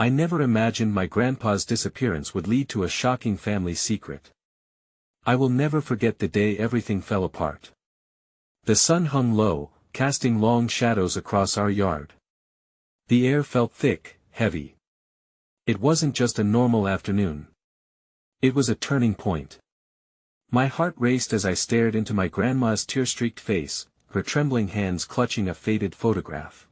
I never imagined my grandpa's disappearance would lead to a shocking family secret. I will never forget the day everything fell apart. The sun hung low, casting long shadows across our yard. The air felt thick, heavy. It wasn't just a normal afternoon. It was a turning point. My heart raced as I stared into my grandma's tear-streaked face, her trembling hands clutching a faded photograph.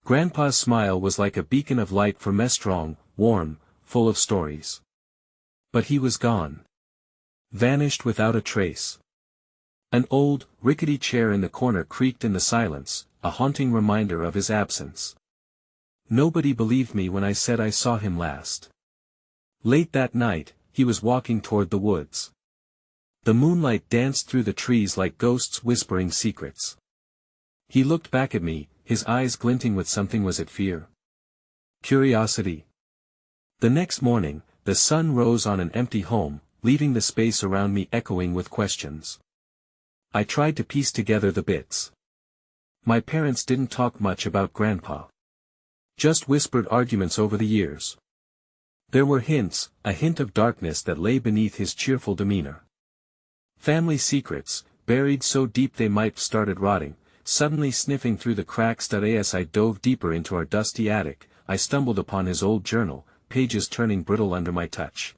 Grandpa's smile was like a beacon of light for me, strong, warm, full of stories. But he was gone. Vanished without a trace. An old, rickety chair in the corner creaked in the silence, a haunting reminder of his absence. Nobody believed me when I said I saw him last. Late that night, he was walking toward the woods. The moonlight danced through the trees like ghosts whispering secrets. He looked back at me, his eyes glinting with something. Was it fear? Curiosity? The next morning, the sun rose on an empty home, leaving the space around me echoing with questions. I tried to piece together the bits. My parents didn't talk much about Grandpa. Just whispered arguments over the years. There were hints, a hint of darkness that lay beneath his cheerful demeanor. Family secrets, buried so deep they might have started rotting, suddenly sniffing through the cracks. As I dove deeper into our dusty attic, I stumbled upon his old journal, pages turning brittle under my touch.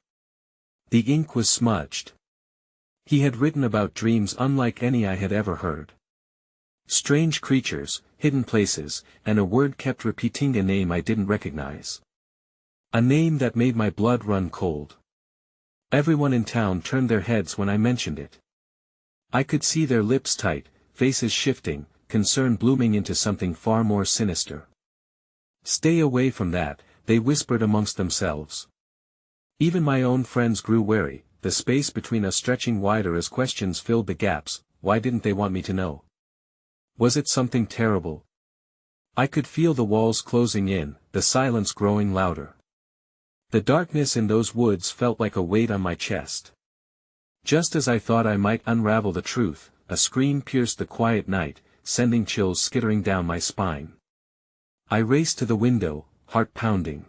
The ink was smudged. He had written about dreams unlike any I had ever heard. Strange creatures, hidden places, and a word kept repeating, a name I didn't recognize. A name that made my blood run cold. Everyone in town turned their heads when I mentioned it. I could see their lips tight, faces shifting, concern blooming into something far more sinister. "Stay away from that," they whispered amongst themselves. Even my own friends grew wary, the space between us stretching wider as questions filled the gaps. Why didn't they want me to know? Was it something terrible? I could feel the walls closing in, the silence growing louder. The darkness in those woods felt like a weight on my chest. Just as I thought I might unravel the truth, a scream pierced the quiet night, sending chills skittering down my spine. I raced to the window, heart pounding.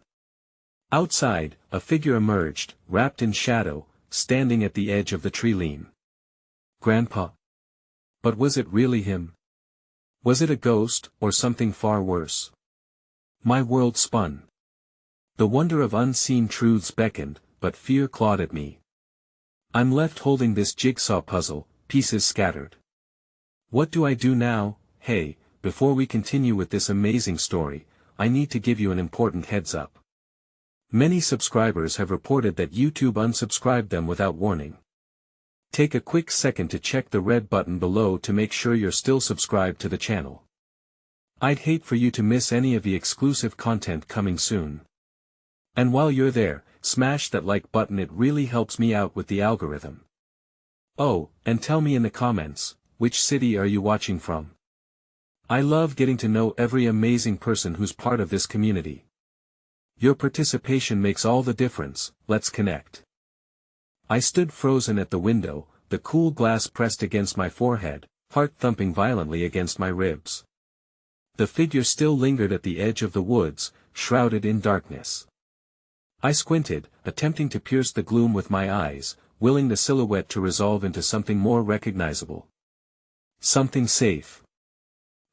Outside, a figure emerged, wrapped in shadow, standing at the edge of the tree-line. Grandpa? But was it really him? Was it a ghost, or something far worse? My world spun. The wonder of unseen truths beckoned, but fear clawed at me. I'm left holding this jigsaw puzzle, pieces scattered. What do I do now? Hey, before we continue with this amazing story, I need to give you an important heads up. Many subscribers have reported that YouTube unsubscribed them without warning. Take a quick second to check the red button below to make sure you're still subscribed to the channel. I'd hate for you to miss any of the exclusive content coming soon. And while you're there, smash that like button, it really helps me out with the algorithm. Oh, and tell me in the comments, which city are you watching from? I love getting to know every amazing person who's part of this community. Your participation makes all the difference. Let's connect. I stood frozen at the window, the cool glass pressed against my forehead, heart thumping violently against my ribs. The figure still lingered at the edge of the woods, shrouded in darkness. I squinted, attempting to pierce the gloom with my eyes, willing the silhouette to resolve into something more recognizable. Something safe.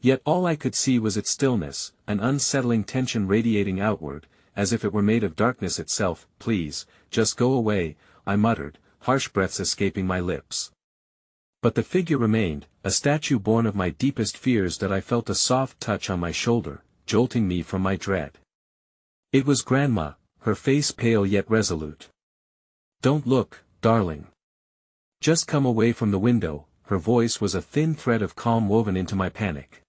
Yet all I could see was its stillness, an unsettling tension radiating outward, as if it were made of darkness itself. "Please, just go away," I muttered, harsh breaths escaping my lips. But the figure remained, a statue born of my deepest fears. That I felt a soft touch on my shoulder, jolting me from my dread. It was Grandma, her face pale yet resolute. "Don't look, darling. Just come away from the window." Her voice was a thin thread of calm woven into my panic.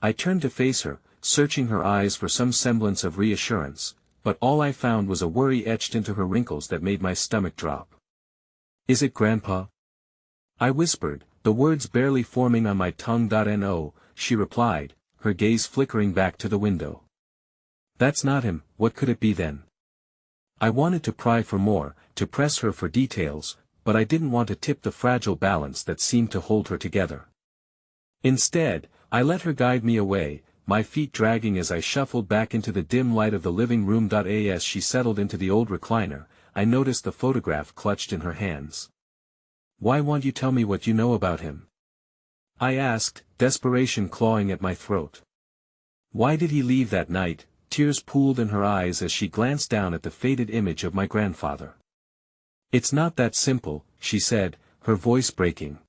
I turned to face her, searching her eyes for some semblance of reassurance, but all I found was a worry etched into her wrinkles that made my stomach drop. "Is it Grandpa?" I whispered, the words barely forming on my tongue. "No," she replied, her gaze flickering back to the window. "That's not him. What could it be then?" I wanted to pry for more, to press her for details, but I didn't want to tip the fragile balance that seemed to hold her together. Instead, I let her guide me away, my feet dragging as I shuffled back into the dim light of the living room. As she settled into the old recliner, I noticed the photograph clutched in her hands. "Why won't you tell me what you know about him?" I asked, desperation clawing at my throat. "Why did he leave that night?" Tears pooled in her eyes as she glanced down at the faded image of my grandfather. "It's not that simple," she said, her voice breaking.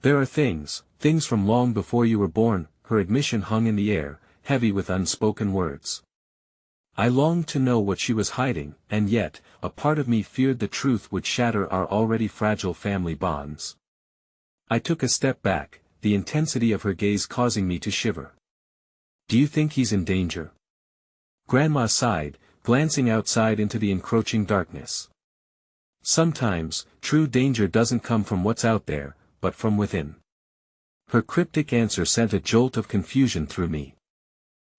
"There are things from long before you were born." Her admission hung in the air, heavy with unspoken words. I longed to know what she was hiding, and yet, a part of me feared the truth would shatter our already fragile family bonds. I took a step back, the intensity of her gaze causing me to shiver. "Do you think he's in danger?" Grandma sighed, glancing outside into the encroaching darkness. "Sometimes, true danger doesn't come from what's out there, but from within." Her cryptic answer sent a jolt of confusion through me.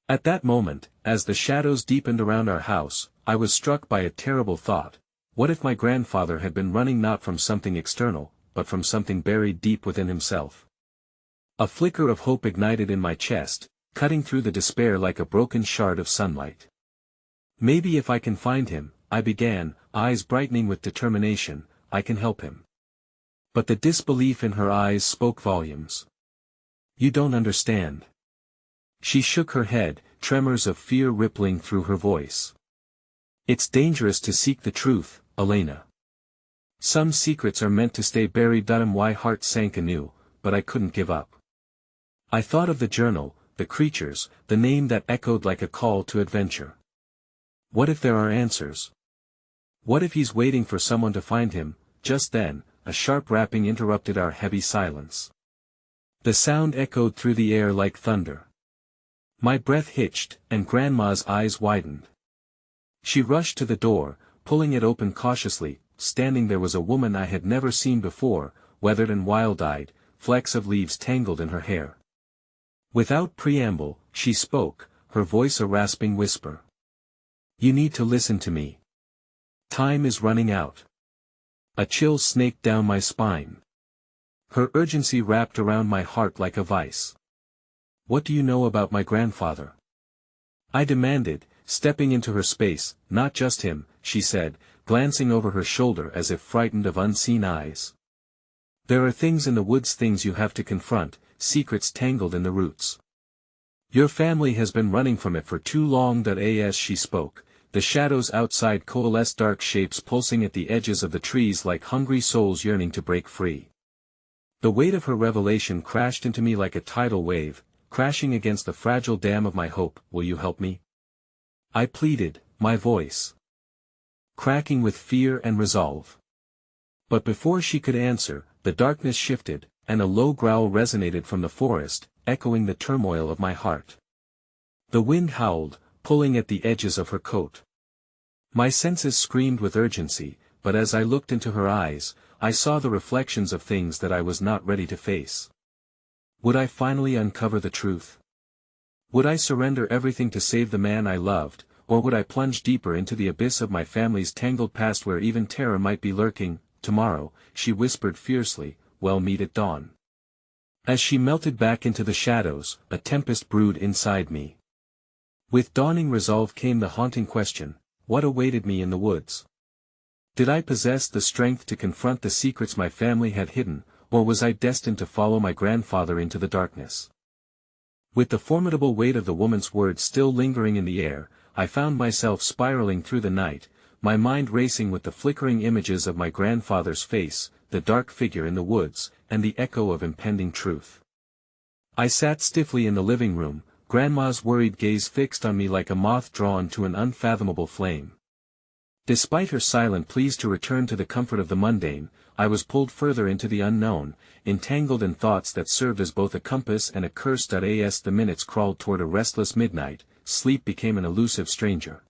At that moment, as the shadows deepened around our house, I was struck by a terrible thought. What if my grandfather had been running not from something external, but from something buried deep within himself? A flicker of hope ignited in my chest, cutting through the despair like a broken shard of sunlight. "Maybe if I can find him," I began, eyes brightening with determination, "I can help him." But the disbelief in her eyes spoke volumes. "You don't understand." She shook her head, tremors of fear rippling through her voice. "It's dangerous to seek the truth, Elena. Some secrets are meant to stay buried." My heart sank anew, but I couldn't give up. I thought of the journal, the creatures, the name that echoed like a call to adventure. What if there are answers? What if he's waiting for someone to find him? Just then, a sharp rapping interrupted our heavy silence. The sound echoed through the air like thunder. My breath hitched, and Grandma's eyes widened. She rushed to the door, pulling it open cautiously. Standing there was a woman I had never seen before, weathered and wild-eyed, flecks of leaves tangled in her hair. Without preamble, she spoke, her voice a rasping whisper. "You need to listen to me. Time is running out." A chill snaked down my spine. Her urgency wrapped around my heart like a vice. "What do you know about my grandfather?" I demanded, stepping into her space. "Not just him," she said, glancing over her shoulder as if frightened of unseen eyes. "There are things in the woods, things you have to confront, secrets tangled in the roots. Your family has been running from it for too long." As she spoke, the shadows outside coalesced, dark shapes pulsing at the edges of the trees like hungry souls yearning to break free. The weight of her revelation crashed into me like a tidal wave, crashing against the fragile dam of my hope. "Will you help me?" I pleaded, my voice cracking with fear and resolve. But before she could answer, the darkness shifted, and a low growl resonated from the forest, echoing the turmoil of my heart. The wind howled, pulling at the edges of her coat. My senses screamed with urgency, but as I looked into her eyes, I saw the reflections of things that I was not ready to face. Would I finally uncover the truth? Would I surrender everything to save the man I loved, or would I plunge deeper into the abyss of my family's tangled past where even terror might be lurking? "Tomorrow," she whispered fiercely, "we'll meet at dawn." As she melted back into the shadows, a tempest brewed inside me. With dawning resolve came the haunting question, what awaited me in the woods? Did I possess the strength to confront the secrets my family had hidden, or was I destined to follow my grandfather into the darkness? With the formidable weight of the woman's words still lingering in the air, I found myself spiraling through the night, my mind racing with the flickering images of my grandfather's face, the dark figure in the woods, and the echo of impending truth. I sat stiffly in the living room, Grandma's worried gaze fixed on me like a moth drawn to an unfathomable flame. Despite her silent pleas to return to the comfort of the mundane, I was pulled further into the unknown, entangled in thoughts that served as both a compass and a curse. As the minutes crawled toward a restless midnight, sleep became an elusive stranger.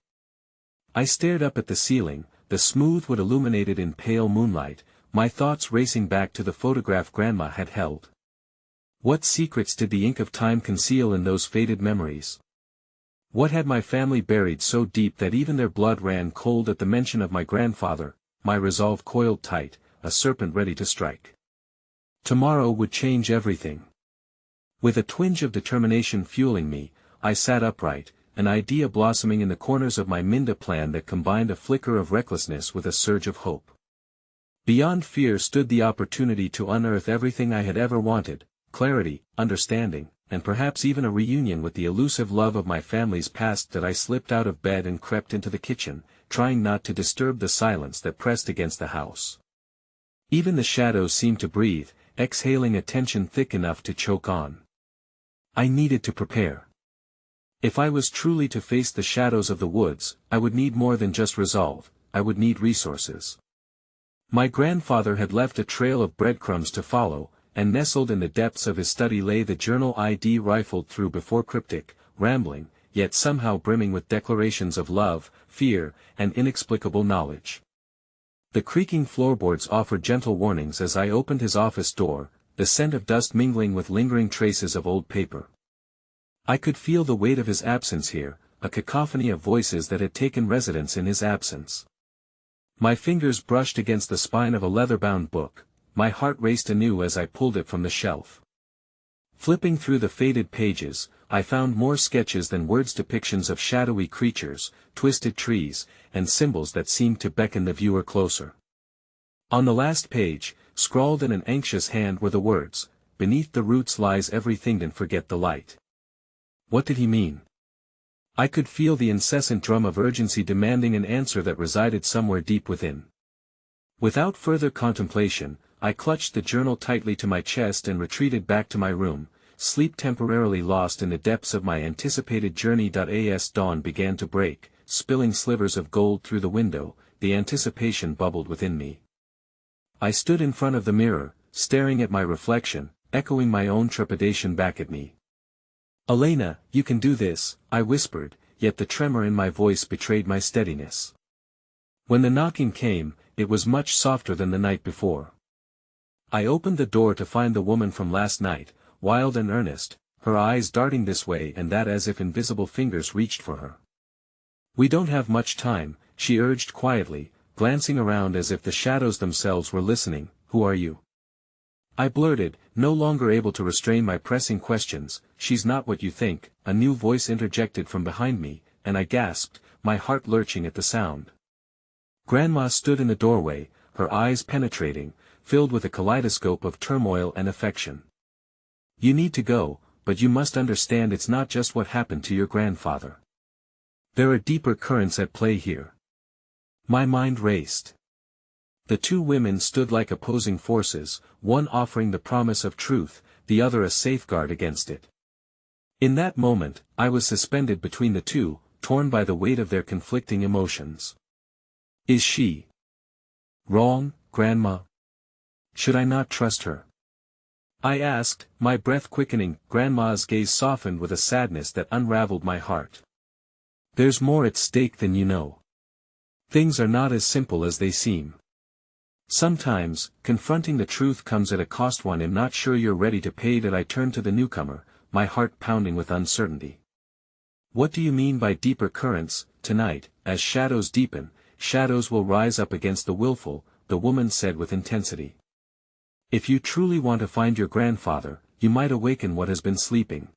I stared up at the ceiling, the smooth wood illuminated in pale moonlight, my thoughts racing back to the photograph Grandma had held. What secrets did the ink of time conceal in those faded memories? What had my family buried so deep that even their blood ran cold at the mention of my grandfather? My resolve coiled tight, a serpent ready to strike. Tomorrow would change everything. With a twinge of determination fueling me, I sat upright, an idea blossoming in the corners of my Minda plan that combined a flicker of recklessness with a surge of hope. Beyond fear stood the opportunity to unearth everything I had ever wanted: clarity, understanding, and perhaps even a reunion with the elusive love of my family's past. That I slipped out of bed and crept into the kitchen, trying not to disturb the silence that pressed against the house. Even the shadows seemed to breathe, exhaling a tension thick enough to choke on. I needed to prepare. If I was truly to face the shadows of the woods, I would need more than just resolve, I would need resources. My grandfather had left a trail of breadcrumbs to follow, and nestled in the depths of his study lay the journal I'd rifled through before, cryptic, rambling, yet somehow brimming with declarations of love, fear, and inexplicable knowledge. The creaking floorboards offered gentle warnings as I opened his office door, the scent of dust mingling with lingering traces of old paper. I could feel the weight of his absence here, a cacophony of voices that had taken residence in his absence. My fingers brushed against the spine of a leather-bound book, my heart raced anew as I pulled it from the shelf. Flipping through the faded pages, I found more sketches than words, depictions of shadowy creatures, twisted trees, and symbols that seemed to beckon the viewer closer. On the last page, scrawled in an anxious hand, were the words, "Beneath the roots lies everything, and forget the light." What did he mean? I could feel the incessant drum of urgency demanding an answer that resided somewhere deep within. Without further contemplation, I clutched the journal tightly to my chest and retreated back to my room, sleep temporarily lost in the depths of my anticipated journey. As dawn began to break, spilling slivers of gold through the window, the anticipation bubbled within me. I stood in front of the mirror, staring at my reflection, echoing my own trepidation back at me. "Elena, you can do this," I whispered, yet the tremor in my voice betrayed my steadiness. When the knocking came, it was much softer than the night before. I opened the door to find the woman from last night, wild and earnest, her eyes darting this way and that as if invisible fingers reached for her. "We don't have much time," she urged quietly, glancing around as if the shadows themselves were listening. "Who are you?" I blurted, no longer able to restrain my pressing questions. "She's not what you think," a new voice interjected from behind me, and I gasped, my heart lurching at the sound. Grandma stood in the doorway, her eyes penetrating, filled with a kaleidoscope of turmoil and affection. "You need to go, but you must understand it's not just what happened to your grandfather. There are deeper currents at play here." My mind raced. The two women stood like opposing forces, one offering the promise of truth, the other a safeguard against it. In that moment, I was suspended between the two, torn by the weight of their conflicting emotions. Is she wrong, Grandma? Should I not trust her? I asked, my breath quickening. Grandma's gaze softened with a sadness that unraveled my heart. "There's more at stake than you know. Things are not as simple as they seem. Sometimes, confronting the truth comes at a cost one am not sure you're ready to pay." That I turned to the newcomer, my heart pounding with uncertainty. "What do you mean by deeper currents?" "Tonight, as shadows deepen, shadows will rise up against the willful," the woman said with intensity. "If you truly want to find your grandfather, you might awaken what has been sleeping.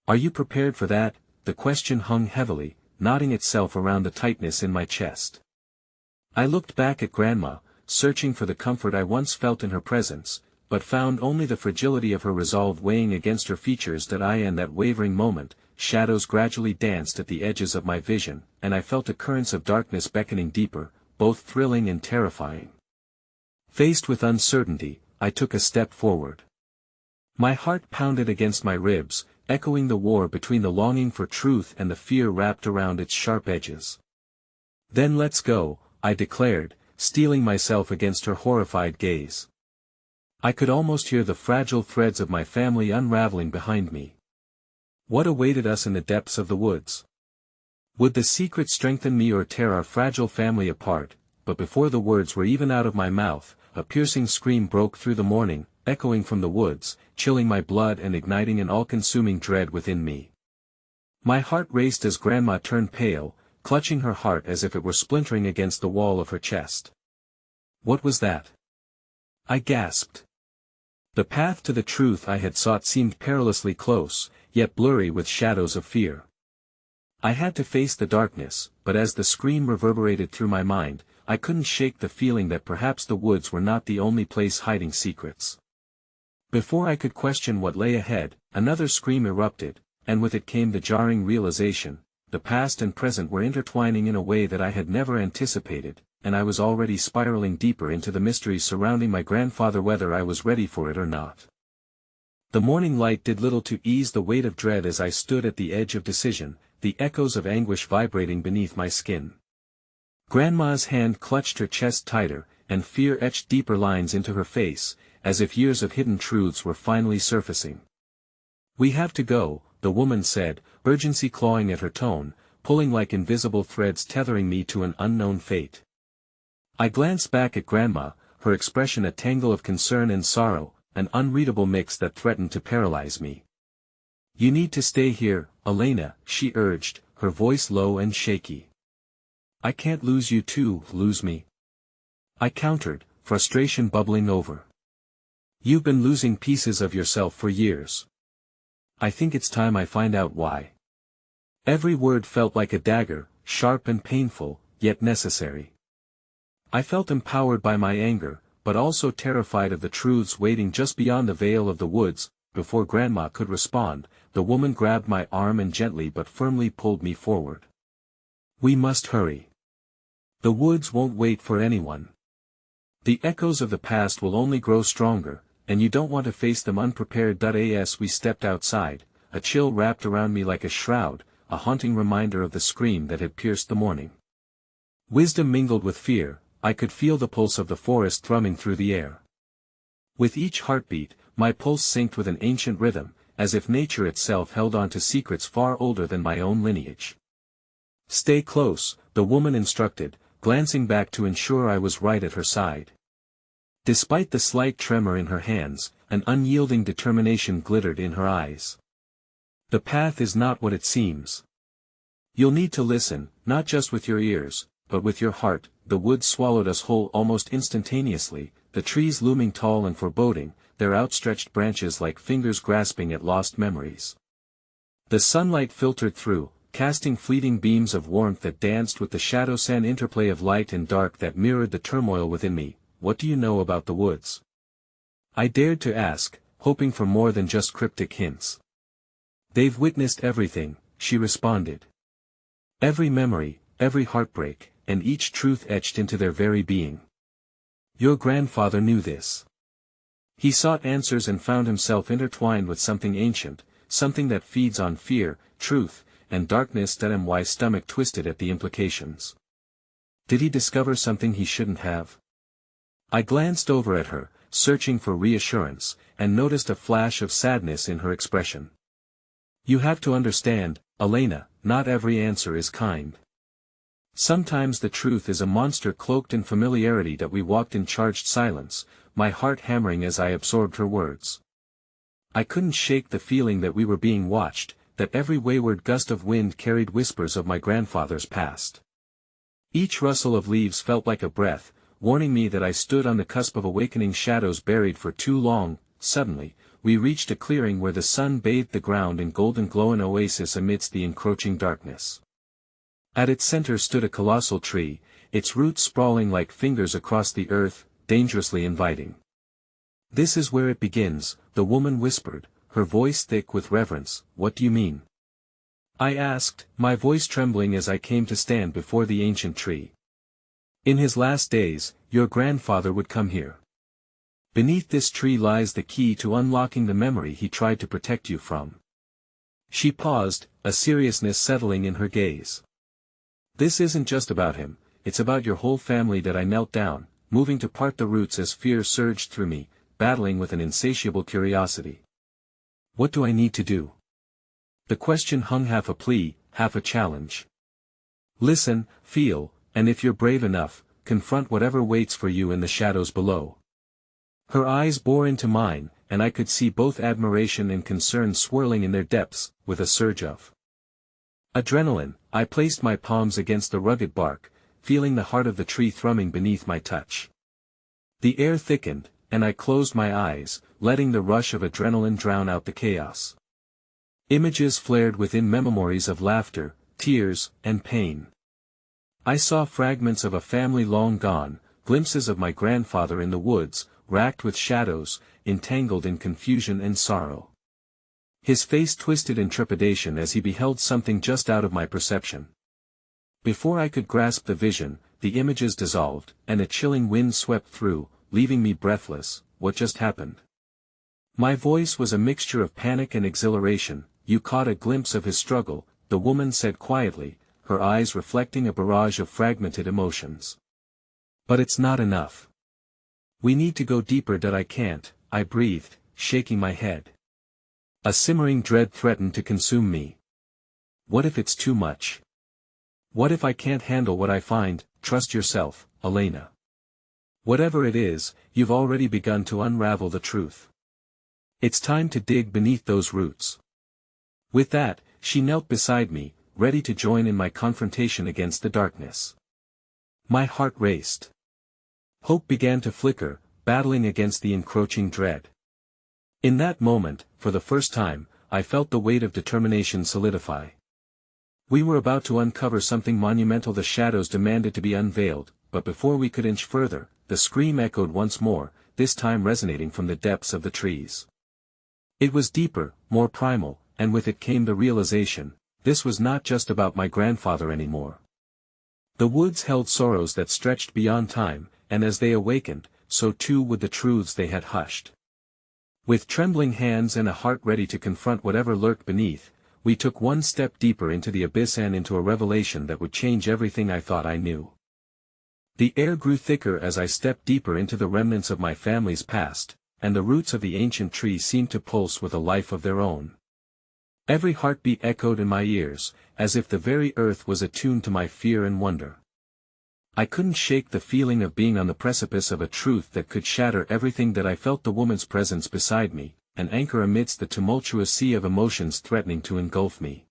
Are you prepared for that?" The question hung heavily, knotting itself around the tightness in my chest. I looked back at Grandma, searching for the comfort I once felt in her presence, but found only the fragility of her resolve weighing against her features. In that wavering moment, shadows gradually danced at the edges of my vision, and I felt the currents of darkness beckoning deeper, both thrilling and terrifying. Faced with uncertainty, I took a step forward. My heart pounded against my ribs, echoing the war between the longing for truth and the fear wrapped around its sharp edges. "Then let's go," I declared, steeling myself against her horrified gaze. I could almost hear the fragile threads of my family unraveling behind me. What awaited us in the depths of the woods? Would the secret strengthen me or tear our fragile family apart? But before the words were even out of my mouth, a piercing scream broke through the morning, echoing from the woods, chilling my blood and igniting an all-consuming dread within me. My heart raced as Grandma turned pale, clutching her heart as if it were splintering against the wall of her chest. What was that? I gasped. The path to the truth I had sought seemed perilously close, yet blurry with shadows of fear. I had to face the darkness, but as the scream reverberated through my mind, I couldn't shake the feeling that perhaps the woods were not the only place hiding secrets. Before I could question what lay ahead, another scream erupted, and with it came the jarring realization: the past and present were intertwining in a way that I had never anticipated, and I was already spiraling deeper into the mysteries surrounding my grandfather, whether I was ready for it or not. The morning light did little to ease the weight of dread as I stood at the edge of decision, the echoes of anguish vibrating beneath my skin. Grandma's hand clutched her chest tighter, and fear etched deeper lines into her face, as if years of hidden truths were finally surfacing. "We have to go," the woman said, urgency clawing at her tone, pulling like invisible threads tethering me to an unknown fate. I glanced back at Grandma, her expression a tangle of concern and sorrow, an unreadable mix that threatened to paralyze me. "You need to stay here, Elena," she urged, her voice low and shaky. "I can't lose you too, lose me," I countered, frustration bubbling over. "You've been losing pieces of yourself for years. I think it's time I find out why." Every word felt like a dagger, sharp and painful, yet necessary. I felt empowered by my anger, but also terrified of the truths waiting just beyond the veil of the woods. Before Grandma could respond, the woman grabbed my arm and gently but firmly pulled me forward. "We must hurry. The woods won't wait for anyone. The echoes of the past will only grow stronger, and you don't want to face them unprepared." As we stepped outside, a chill wrapped around me like a shroud, a haunting reminder of the scream that had pierced the morning. Wisdom mingled with fear, I could feel the pulse of the forest thrumming through the air. With each heartbeat, my pulse synced with an ancient rhythm, as if nature itself held on to secrets far older than my own lineage. "Stay close," the woman instructed, glancing back to ensure I was right at her side. Despite the slight tremor in her hands, an unyielding determination glittered in her eyes. "The path is not what it seems. You'll need to listen, not just with your ears, but with your heart." The woods swallowed us whole almost instantaneously, the trees looming tall and foreboding, their outstretched branches like fingers grasping at lost memories. The sunlight filtered through, casting fleeting beams of warmth that danced with the shadows, an interplay of light and dark that mirrored the turmoil within me. "What do you know about the woods?" I dared to ask, hoping for more than just cryptic hints. "They've witnessed everything," she responded. "Every memory, every heartbreak, and each truth etched into their very being. Your grandfather knew this. He sought answers and found himself intertwined with something ancient, something that feeds on fear, truth, and darkness." My stomach twisted at the implications. Did he discover something he shouldn't have? I glanced over at her, searching for reassurance, and noticed a flash of sadness in her expression. "You have to understand, Elena, not every answer is kind. Sometimes the truth is a monster cloaked in familiarity." We walked in charged silence, my heart hammering as I absorbed her words. I couldn't shake the feeling that we were being watched, that every wayward gust of wind carried whispers of my grandfather's past. Each rustle of leaves felt like a breath, warning me that I stood on the cusp of awakening shadows buried for too long. Suddenly, we reached a clearing where the sun bathed the ground in golden glow, an oasis amidst the encroaching darkness. At its center stood a colossal tree, its roots sprawling like fingers across the earth, dangerously inviting. "This is where it begins," the woman whispered, her voice thick with reverence. "What do you mean?" I asked, my voice trembling as I came to stand before the ancient tree. "In his last days, your grandfather would come here. Beneath this tree lies the key to unlocking the memory he tried to protect you from." She paused, a seriousness settling in her gaze. "This isn't just about him, it's about your whole family." I knelt down, moving to part the roots as fear surged through me, battling with an insatiable curiosity. "What do I need to do?" The question hung half a plea, half a challenge. "Listen, feel, and if you're brave enough, confront whatever waits for you in the shadows below." Her eyes bore into mine, and I could see both admiration and concern swirling in their depths. With a surge of adrenaline, I placed my palms against the rugged bark, feeling the heart of the tree thrumming beneath my touch. The air thickened, and I closed my eyes, letting the rush of adrenaline drown out the chaos. Images flared within memories of laughter, tears, and pain. I saw fragments of a family long gone, glimpses of my grandfather in the woods, racked with shadows, entangled in confusion and sorrow. His face twisted in trepidation as he beheld something just out of my perception. Before I could grasp the vision, the images dissolved, and a chilling wind swept through, leaving me breathless. What just happened? My voice was a mixture of panic and exhilaration. You caught a glimpse of his struggle, the woman said quietly, her eyes reflecting a barrage of fragmented emotions. But it's not enough. We need to go deeper. I can't, I breathed, shaking my head. A simmering dread threatened to consume me. What if it's too much? What if I can't handle what I find? Trust yourself, Elena. Whatever it is, you've already begun to unravel the truth. It's time to dig beneath those roots. With that, she knelt beside me, ready to join in my confrontation against the darkness. My heart raced. Hope began to flicker, battling against the encroaching dread. In that moment, for the first time, I felt the weight of determination solidify. We were about to uncover something monumental. The shadows demanded to be unveiled, but before we could inch further, the scream echoed once more, this time resonating from the depths of the trees. It was deeper, more primal, and with it came the realization, this was not just about my grandfather anymore. The woods held sorrows that stretched beyond time, and as they awakened, so too would the truths they had hushed. With trembling hands and a heart ready to confront whatever lurked beneath, we took one step deeper into the abyss and into a revelation that would change everything I thought I knew. The air grew thicker as I stepped deeper into the remnants of my family's past, and the roots of the ancient tree seemed to pulse with a life of their own. Every heartbeat echoed in my ears, as if the very earth was attuned to my fear and wonder. I couldn't shake the feeling of being on the precipice of a truth that could shatter everything that I felt. The woman's presence beside me, an anchor amidst the tumultuous sea of emotions threatening to engulf me.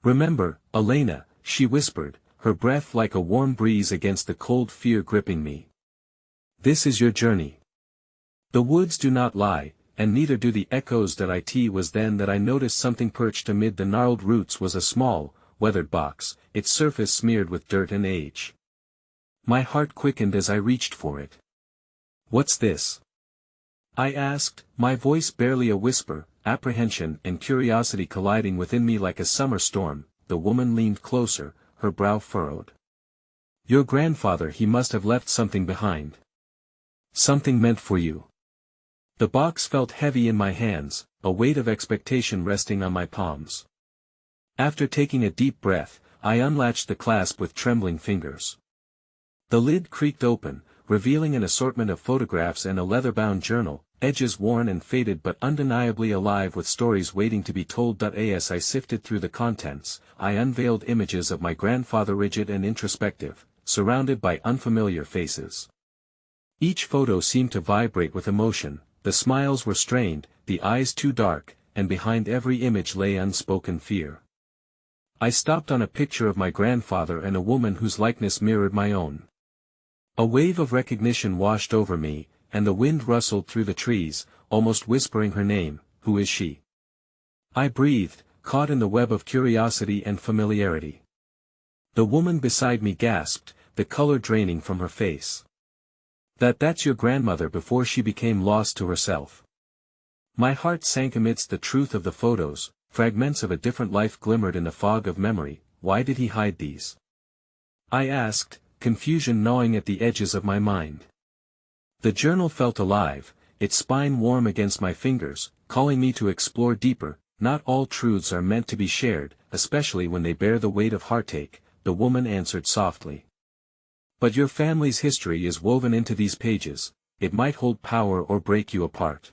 Remember, Elena, she whispered, her breath like a warm breeze against the cold fear gripping me. This is your journey. The woods do not lie, and neither do the echoes. It was then that I noticed something perched amid the gnarled roots was a small, weathered box, its surface smeared with dirt and age. My heart quickened as I reached for it. What's this? I asked, my voice barely a whisper, apprehension and curiosity colliding within me like a summer storm. The woman leaned closer, her brow furrowed. Your grandfather, he must have left something behind. Something meant for you. The box felt heavy in my hands, a weight of expectation resting on my palms. After taking a deep breath, I unlatched the clasp with trembling fingers. The lid creaked open, revealing an assortment of photographs and a leather-bound journal, edges worn and faded but undeniably alive with stories waiting to be told. As I sifted through the contents, I unveiled images of my grandfather, rigid and introspective, surrounded by unfamiliar faces. Each photo seemed to vibrate with emotion, the smiles were strained, the eyes too dark, and behind every image lay unspoken fear. I stopped on a picture of my grandfather and a woman whose likeness mirrored my own. A wave of recognition washed over me, and the wind rustled through the trees, almost whispering her name. Who is she? I breathed, caught in the web of curiosity and familiarity. The woman beside me gasped, the color draining from her face. That's your grandmother before she became lost to herself. My heart sank amidst the truth of the photos, fragments of a different life glimmered in the fog of memory. Why did he hide these? I asked, confusion gnawing at the edges of my mind. The journal felt alive, its spine warm against my fingers, calling me to explore deeper. Not all truths are meant to be shared, especially when they bear the weight of heartache, the woman answered softly. But your family's history is woven into these pages, it might hold power or break you apart.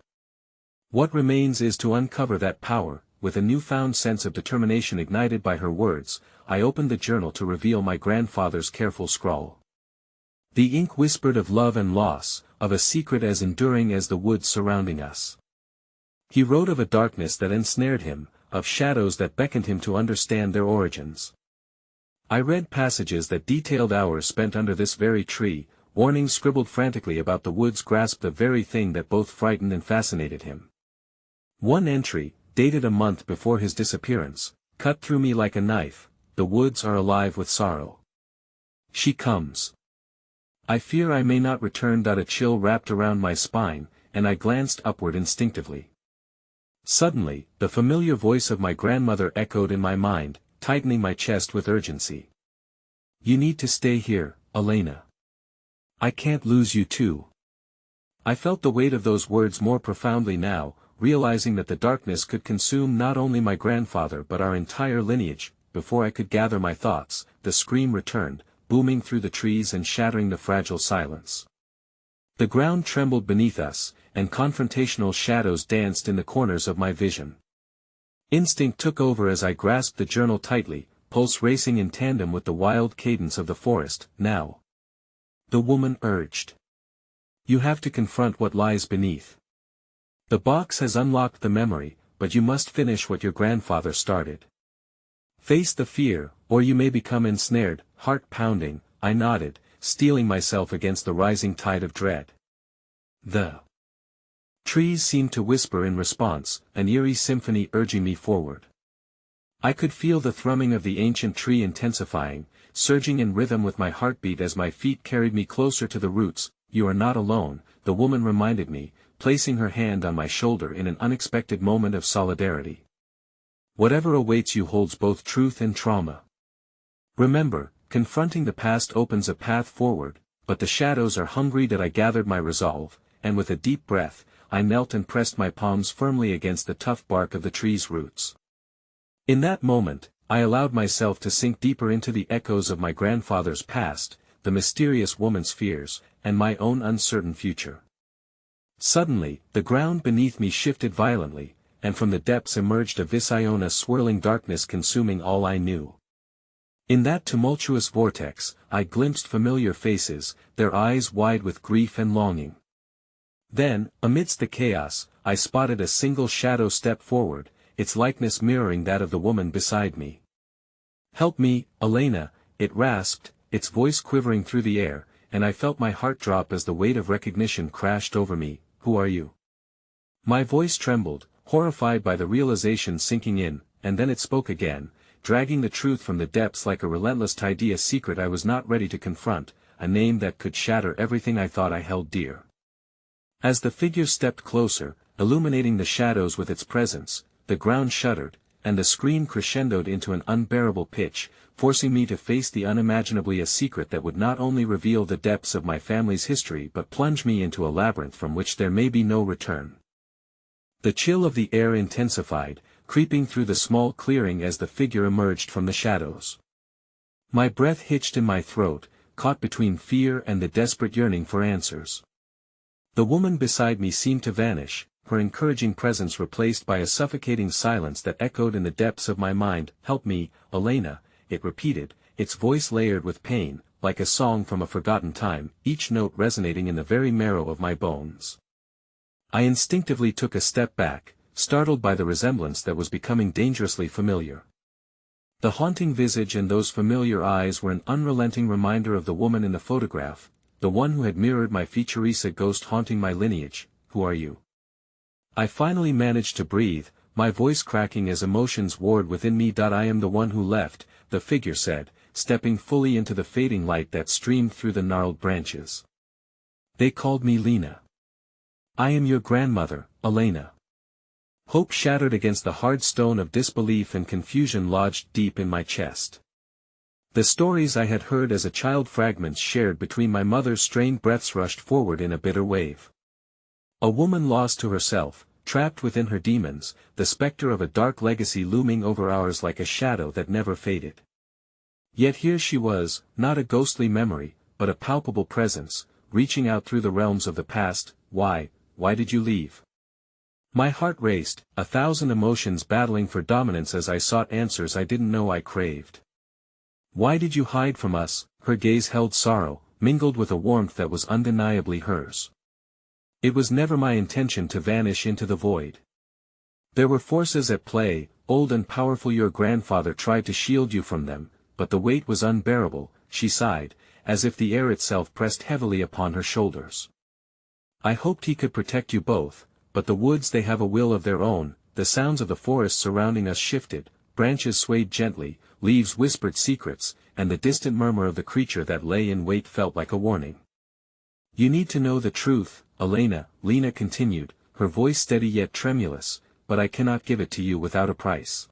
What remains is to uncover that power. With a newfound sense of determination ignited by her words, I opened the journal to reveal my grandfather's careful scrawl. The ink whispered of love and loss, of a secret as enduring as the woods surrounding us. He wrote of a darkness that ensnared him, of shadows that beckoned him to understand their origins. I read passages that detailed hours spent under this very tree, warnings scribbled frantically about the woods grasped the very thing that both frightened and fascinated him. One entry, dated a month before his disappearance, cut through me like a knife. The woods are alive with sorrow. She comes. I fear I may not return. A chill wrapped around my spine, and I glanced upward instinctively. Suddenly, the familiar voice of my grandmother echoed in my mind, tightening my chest with urgency. You need to stay here, Elena. I can't lose you too. I felt the weight of those words more profoundly now, realizing that the darkness could consume not only my grandfather but our entire lineage. Before I could gather my thoughts, the scream returned, booming through the trees and shattering the fragile silence. The ground trembled beneath us, and confrontational shadows danced in the corners of my vision. Instinct took over as I grasped the journal tightly, pulse racing in tandem with the wild cadence of the forest. Now, the woman urged. You have to confront what lies beneath. The box has unlocked the memory, but you must finish what your grandfather started. Face the fear, or you may become ensnared. Heart pounding, I nodded, steeling myself against the rising tide of dread. The trees seemed to whisper in response, an eerie symphony urging me forward. I could feel the thrumming of the ancient tree intensifying, surging in rhythm with my heartbeat as my feet carried me closer to the roots. You are not alone, the woman reminded me, placing her hand on my shoulder in an unexpected moment of solidarity. Whatever awaits you holds both truth and trauma. Remember, confronting the past opens a path forward, but the shadows are hungry. I gathered my resolve, and with a deep breath, I knelt and pressed my palms firmly against the tough bark of the tree's roots. In that moment, I allowed myself to sink deeper into the echoes of my grandfather's past, the mysterious woman's fears, and my own uncertain future. Suddenly, the ground beneath me shifted violently, and from the depths emerged a Visayona swirling darkness consuming all I knew. In that tumultuous vortex, I glimpsed familiar faces, their eyes wide with grief and longing. Then, amidst the chaos, I spotted a single shadow step forward, its likeness mirroring that of the woman beside me. Help me, Elena, it rasped, its voice quivering through the air, and I felt my heart drop as the weight of recognition crashed over me. Who are you? My voice trembled, horrified by the realization sinking in, and then it spoke again, dragging the truth from the depths like a relentless tide. A secret I was not ready to confront, a name that could shatter everything I thought I held dear. As the figure stepped closer, illuminating the shadows with its presence, the ground shuddered, and the scream crescendoed into an unbearable pitch, forcing me to face the unimaginably, a secret that would not only reveal the depths of my family's history but plunge me into a labyrinth from which there may be no return. The chill of the air intensified, creeping through the small clearing as the figure emerged from the shadows. My breath hitched in my throat, caught between fear and the desperate yearning for answers. The woman beside me seemed to vanish, her encouraging presence replaced by a suffocating silence that echoed in the depths of my mind. Help me, Elena, it repeated, its voice layered with pain, like a song from a forgotten time, each note resonating in the very marrow of my bones. I instinctively took a step back, startled by the resemblance that was becoming dangerously familiar. The haunting visage and those familiar eyes were an unrelenting reminder of the woman in the photograph, the one who had mirrored my features, a ghost haunting my lineage. Who are you? I finally managed to breathe, my voice cracking as emotions warred within me. I am the one who left, the figure said, stepping fully into the fading light that streamed through the gnarled branches. They called me Lena. I am your grandmother, Elena. Hope shattered against the hard stone of disbelief, and confusion lodged deep in my chest. The stories I had heard as a child, fragments shared between my mother's strained breaths, rushed forward in a bitter wave. A woman lost to herself, trapped within her demons, the specter of a dark legacy looming over ours like a shadow that never faded. Yet here she was, not a ghostly memory, but a palpable presence, reaching out through the realms of the past. Why did you leave? My heart raced, 1,000 emotions battling for dominance as I sought answers I didn't know I craved. Why did you hide from us? Her gaze held sorrow, mingled with a warmth that was undeniably hers. It was never my intention to vanish into the void. There were forces at play, old and powerful. Your grandfather tried to shield you from them, but the weight was unbearable, she sighed, as if the air itself pressed heavily upon her shoulders. I hoped he could protect you both, but the woods, they have a will of their own. the sounds of the forest surrounding us shifted, branches swayed gently, leaves whispered secrets, and the distant murmur of the creature that lay in wait felt like a warning. "You need to know the truth, Elena," Lena continued, her voice steady yet tremulous, "but I cannot give it to you without a price.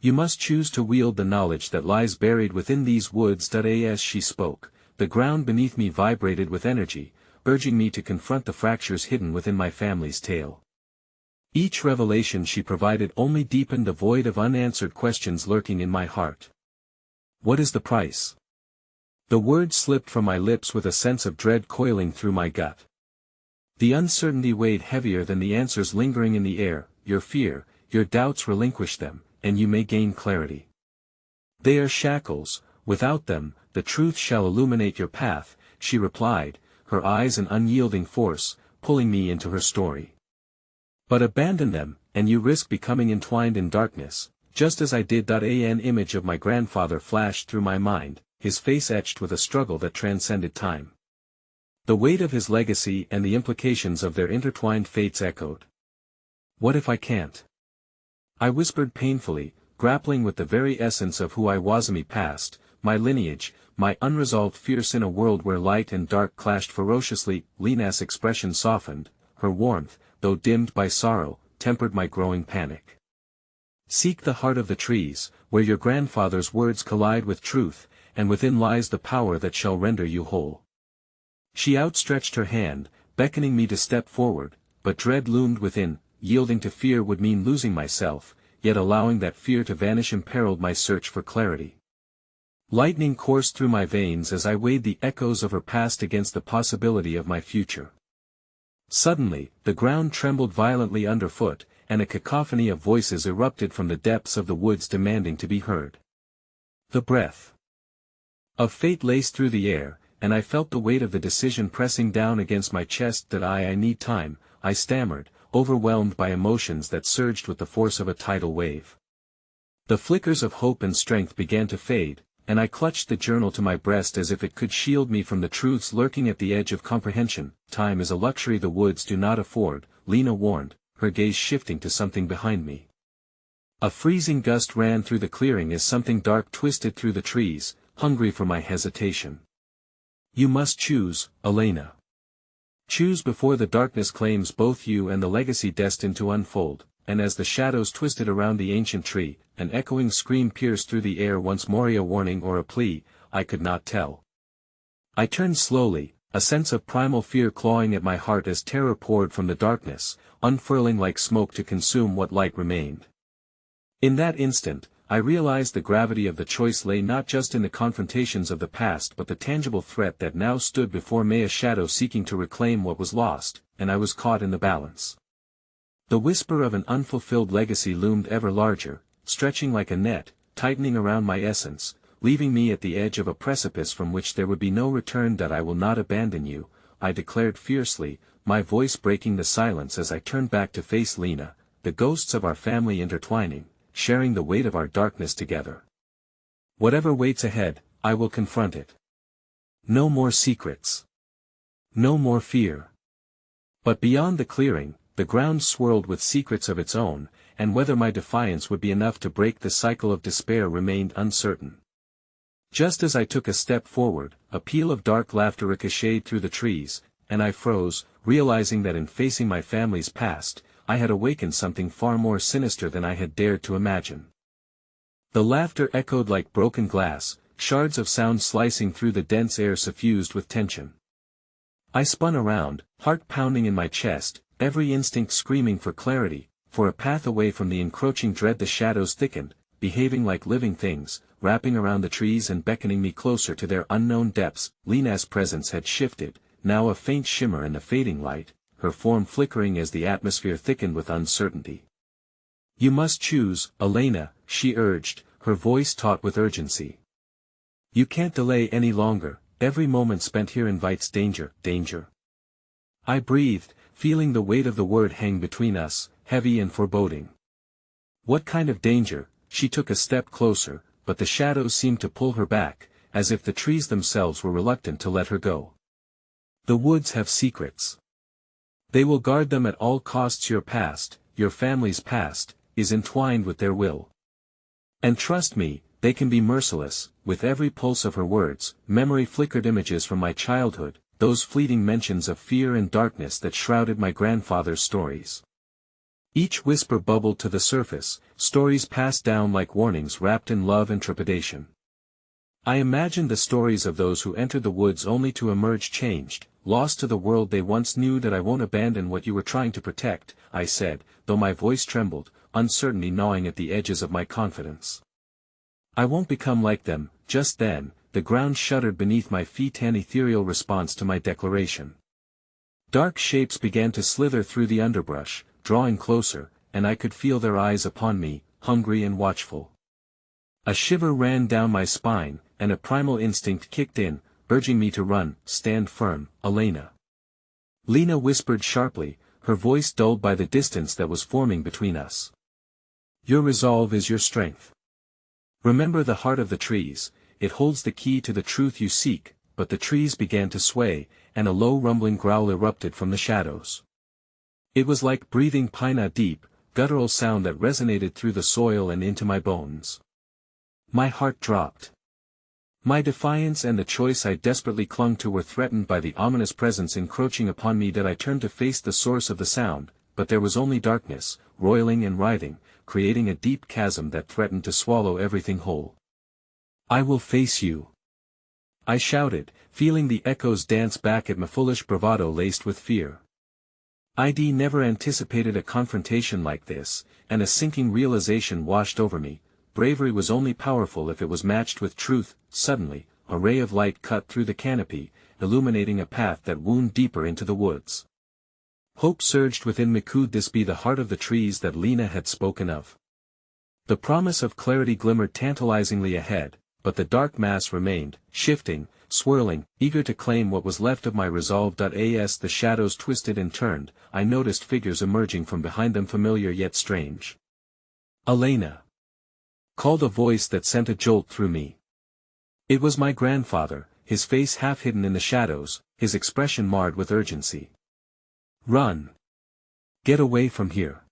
You must choose to wield the knowledge that lies buried within these woods." As she spoke, the ground beneath me vibrated with energy, urging me to confront the fractures hidden within my family's tale. Each revelation she provided only deepened the void of unanswered questions lurking in my heart. "What is the price?" The words slipped from my lips with a sense of dread coiling through my gut. The uncertainty weighed heavier than the answers lingering in the air. "Your fear, your doubts, relinquish them, and you may gain clarity. They are shackles, without them, the truth shall illuminate your path," she replied, her eyes an unyielding force, pulling me into her story. "But abandon them, and you risk becoming entwined in darkness, just as I did." An image of my grandfather flashed through my mind, his face etched with a struggle that transcended time. The weight of his legacy and the implications of their intertwined fates echoed. "What if I can't?" I whispered painfully, grappling with the very essence of who I was. My past, my lineage, my unresolved fears in a world where light and dark clashed ferociously. Lena's expression softened, her warmth, though dimmed by sorrow, tempered my growing panic. "Seek the heart of the trees, where your grandfather's words collide with truth, and within lies the power that shall render you whole." She outstretched her hand, beckoning me to step forward, but dread loomed within. Yielding to fear would mean losing myself, yet allowing that fear to vanish imperiled my search for clarity. Lightning coursed through my veins as I weighed the echoes of her past against the possibility of my future. Suddenly, the ground trembled violently underfoot, and a cacophony of voices erupted from the depths of the woods demanding to be heard. The breath of fate laced through the air, and I felt the weight of the decision pressing down against my chest. I need time," I stammered, overwhelmed by emotions that surged with the force of a tidal wave. The flickers of hope and strength began to fade, and I clutched the journal to my breast as if it could shield me from the truths lurking at the edge of comprehension. "Time is a luxury the woods do not afford," Lena warned, her gaze shifting to something behind me. A freezing gust ran through the clearing as something dark twisted through the trees, hungry for my hesitation. "You must choose, Elena. Choose before the darkness claims both you and the legacy destined to unfold." And as the shadows twisted around the ancient tree, an echoing scream pierced through the air, once more a warning or a plea, I could not tell. I turned slowly, a sense of primal fear clawing at my heart as terror poured from the darkness, unfurling like smoke to consume what light remained. In that instant, I realized the gravity of the choice lay not just in the confrontations of the past but the tangible threat that now stood before me, a shadow seeking to reclaim what was lost, and I was caught in the balance. The whisper of an unfulfilled legacy loomed ever larger, stretching like a net, tightening around my essence, leaving me at the edge of a precipice from which there would be no return. "I will not abandon you," I declared fiercely, my voice breaking the silence as I turned back to face Lena, the ghosts of our family intertwining, sharing the weight of our darkness together. "Whatever waits ahead, I will confront it. No more secrets. No more fear." But beyond the clearing, the ground swirled with secrets of its own, and whether my defiance would be enough to break the cycle of despair remained uncertain. Just as I took a step forward, a peal of dark laughter ricocheted through the trees, and I froze, realizing that in facing my family's past, I had awakened something far more sinister than I had dared to imagine. The laughter echoed like broken glass, shards of sound slicing through the dense air suffused with tension. I spun around, heart pounding in my chest, every instinct screaming for clarity, for a path away from the encroaching dread. The shadows thickened, behaving like living things, wrapping around the trees and beckoning me closer to their unknown depths. Lena's presence had shifted, now a faint shimmer in the fading light, her form flickering as the atmosphere thickened with uncertainty. "You must choose, Elena," she urged, her voice taut with urgency. "You can't delay any longer, every moment spent here invites danger." "Danger?" I breathed, feeling the weight of the word hang between us, heavy and foreboding. "What kind of danger?" She took a step closer, but the shadows seemed to pull her back, as if the trees themselves were reluctant to let her go. "The woods have secrets. They will guard them at all costs. Your past, your family's past, is entwined with their will. And trust me, they can be merciless." With every pulse of her words, memory flickered images from my childhood, those fleeting mentions of fear and darkness that shrouded my grandfather's stories. Each whisper bubbled to the surface, stories passed down like warnings wrapped in love and trepidation. I imagined the stories of those who entered the woods only to emerge changed, lost to the world they once knew. "That I won't abandon what you were trying to protect," I said, though my voice trembled, uncertainty gnawing at the edges of my confidence. "I won't become like them." Just then, the ground shuddered beneath my feet, an ethereal response to my declaration. Dark shapes began to slither through the underbrush, drawing closer, and I could feel their eyes upon me, hungry and watchful. A shiver ran down my spine, and a primal instinct kicked in, urging me to run. "Stand firm, Elena," Lena whispered sharply, her voice dulled by the distance that was forming between us. "Your resolve is your strength. Remember the heart of the trees, it holds the key to the truth you seek." But the trees began to sway, and a low rumbling growl erupted from the shadows. It was like breathing pine, a deep, guttural sound that resonated through the soil and into my bones. My heart dropped. My defiance and the choice I desperately clung to were threatened by the ominous presence encroaching upon me. That I turned to face the source of the sound, but there was only darkness, roiling and writhing, creating a deep chasm that threatened to swallow everything whole. "I will face you," I shouted, feeling the echoes dance back at my foolish bravado laced with fear. I'd never anticipated a confrontation like this, and a sinking realization washed over me. Bravery was only powerful if it was matched with truth. Suddenly, a ray of light cut through the canopy, illuminating a path that wound deeper into the woods. Hope surged within me. Could this be the heart of the trees that Lena had spoken of? The promise of clarity glimmered tantalizingly ahead, but the dark mass remained, shifting, swirling, eager to claim what was left of my resolve. As the shadows twisted and turned, I noticed figures emerging from behind them, familiar yet strange. "Elena!" called a voice that sent a jolt through me. It was my grandfather, his face half hidden in the shadows, his expression marred with urgency. "Run! Get away from here!"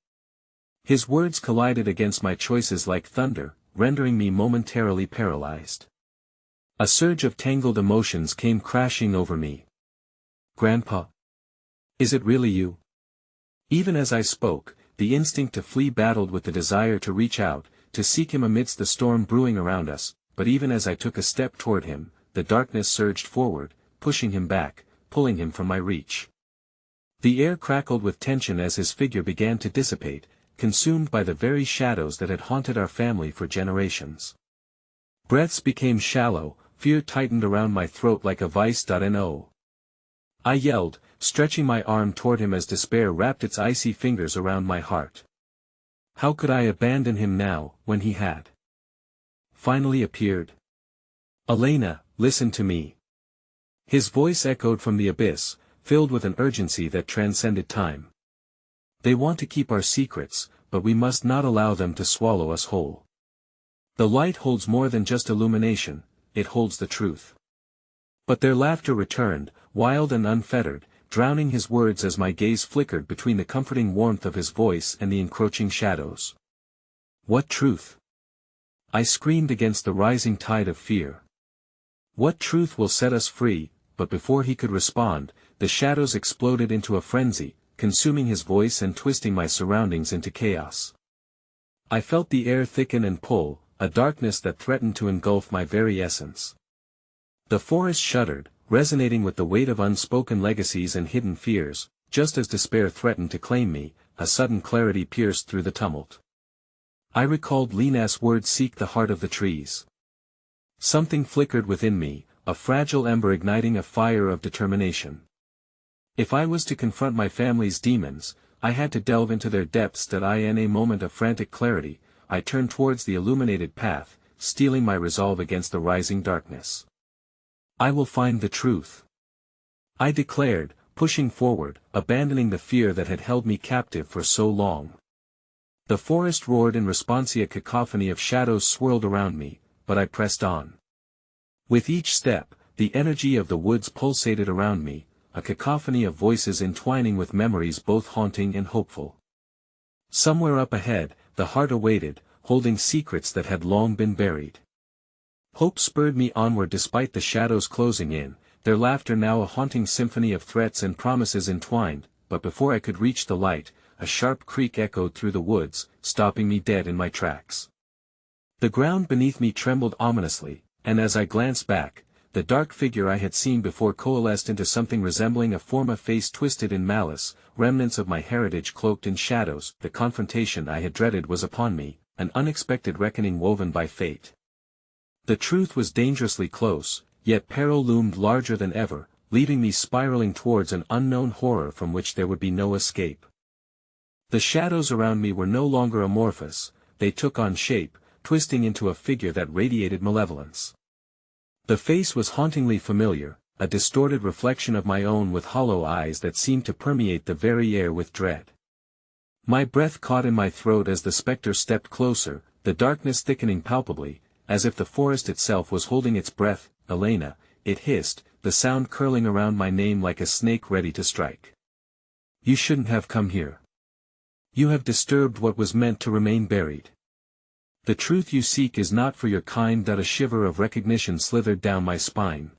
His words collided against my choices like thunder, rendering me momentarily paralyzed. A surge of tangled emotions came crashing over me. "Grandpa? Is it really you?" Even as I spoke, the instinct to flee battled with the desire to reach out, to seek him amidst the storm brewing around us. But even as I took a step toward him, the darkness surged forward, pushing him back, pulling him from my reach. The air crackled with tension as his figure began to dissipate, consumed by the very shadows that had haunted our family for generations. Breaths became shallow, fear tightened around my throat like a vice. No! I yelled, stretching my arm toward him as despair wrapped its icy fingers around my heart. How could I abandon him now, when he had finally appeared? "Elena, listen to me." His voice echoed from the abyss, filled with an urgency that transcended time. "They want to keep our secrets, but we must not allow them to swallow us whole. The light holds more than just illumination, it holds the truth." But their laughter returned, wild and unfettered, drowning his words as my gaze flickered between the comforting warmth of his voice and the encroaching shadows. "What truth?" I screamed against the rising tide of fear. "What truth will set us free?" But before he could respond, the shadows exploded into a frenzy, consuming his voice and twisting my surroundings into chaos. I felt the air thicken and pull, a darkness that threatened to engulf my very essence. The forest shuddered, resonating with the weight of unspoken legacies and hidden fears. Just as despair threatened to claim me, a sudden clarity pierced through the tumult. I recalled Lena's words, "Seek the heart of the trees." Something flickered within me, a fragile ember igniting a fire of determination. If I was to confront my family's demons, I had to delve into their depths. In a moment of frantic clarity, I turned towards the illuminated path, steeling my resolve against the rising darkness. "I will find the truth," I declared, pushing forward, abandoning the fear that had held me captive for so long. The forest roared in response, a cacophony of shadows swirled around me, but I pressed on. With each step, the energy of the woods pulsated around me, a cacophony of voices entwining with memories both haunting and hopeful. Somewhere up ahead, the heart awaited, holding secrets that had long been buried. Hope spurred me onward despite the shadows closing in, their laughter now a haunting symphony of threats and promises entwined, but before I could reach the light, a sharp creak echoed through the woods, stopping me dead in my tracks. The ground beneath me trembled ominously, and as I glanced back, the dark figure I had seen before coalesced into something resembling a form, a face twisted in malice, remnants of my heritage cloaked in shadows. The confrontation I had dreaded was upon me, an unexpected reckoning woven by fate. The truth was dangerously close, yet peril loomed larger than ever, leaving me spiraling towards an unknown horror from which there would be no escape. The shadows around me were no longer amorphous, they took on shape, twisting into a figure that radiated malevolence. The face was hauntingly familiar, a distorted reflection of my own with hollow eyes that seemed to permeate the very air with dread. My breath caught in my throat as the spectre stepped closer, the darkness thickening palpably, as if the forest itself was holding its breath. "Elena," it hissed, the sound curling around my name like a snake ready to strike. "You shouldn't have come here. You have disturbed what was meant to remain buried. The truth you seek is not for your kind." A shiver of recognition slithered down my spine.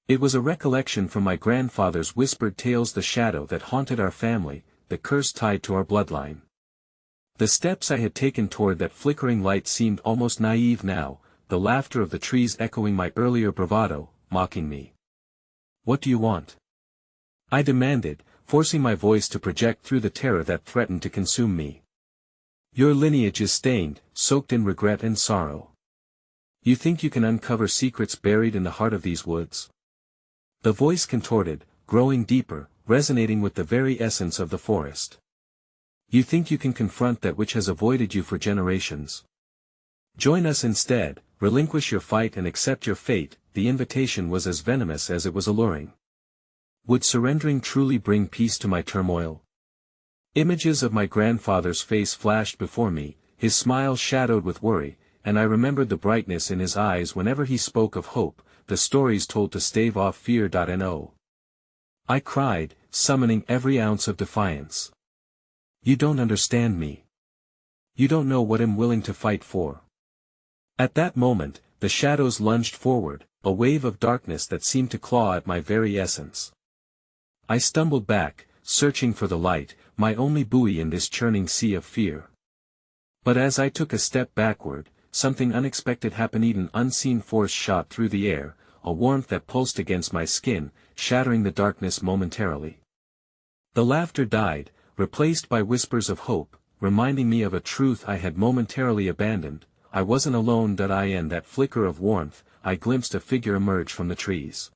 It was a recollection from my grandfather's whispered tales, the shadow that haunted our family, the curse tied to our bloodline. The steps I had taken toward that flickering light seemed almost naive now, the laughter of the trees echoing my earlier bravado, mocking me. "What do you want?" I demanded, forcing my voice to project through the terror that threatened to consume me. "Your lineage is stained, soaked in regret and sorrow. You think you can uncover secrets buried in the heart of these woods?" The voice contorted, growing deeper, resonating with the very essence of the forest. "You think you can confront that which has avoided you for generations? Join us instead, relinquish your fight and accept your fate." The invitation was as venomous as it was alluring. Would surrendering truly bring peace to my turmoil? Images of my grandfather's face flashed before me, his smile shadowed with worry, and I remembered the brightness in his eyes whenever he spoke of hope, the stories told to stave off fear. No. I cried, summoning every ounce of defiance. "You don't understand me. You don't know what I'm willing to fight for." At that moment, the shadows lunged forward, a wave of darkness that seemed to claw at my very essence. I stumbled back, searching for the light, my only buoy in this churning sea of fear. But as I took a step backward, something unexpected happened. An unseen force shot through the air, a warmth that pulsed against my skin, shattering the darkness momentarily. The laughter died, replaced by whispers of hope, reminding me of a truth I had momentarily abandoned. I wasn't alone. In that flicker of warmth, I glimpsed a figure emerge from the trees.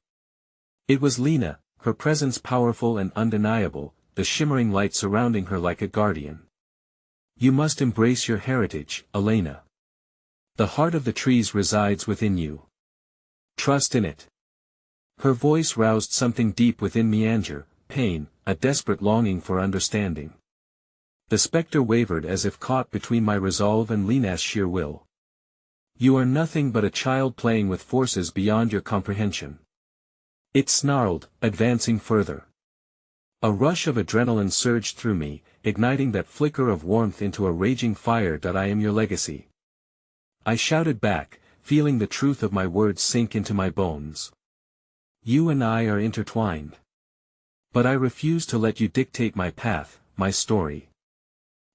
It was Lena, her presence powerful and undeniable, the shimmering light surrounding her like a guardian. "You must embrace your heritage, Elena. The heart of the trees resides within you. Trust in it." Her voice roused something deep within me, anger, pain, a desperate longing for understanding. The spectre wavered as if caught between my resolve and Lena's sheer will. "You are nothing but a child playing with forces beyond your comprehension." It snarled, advancing further. A rush of adrenaline surged through me, igniting that flicker of warmth into a raging fire. "I am your legacy." I shouted back, feeling the truth of my words sink into my bones. "You and I are intertwined. But I refuse to let you dictate my path, my story."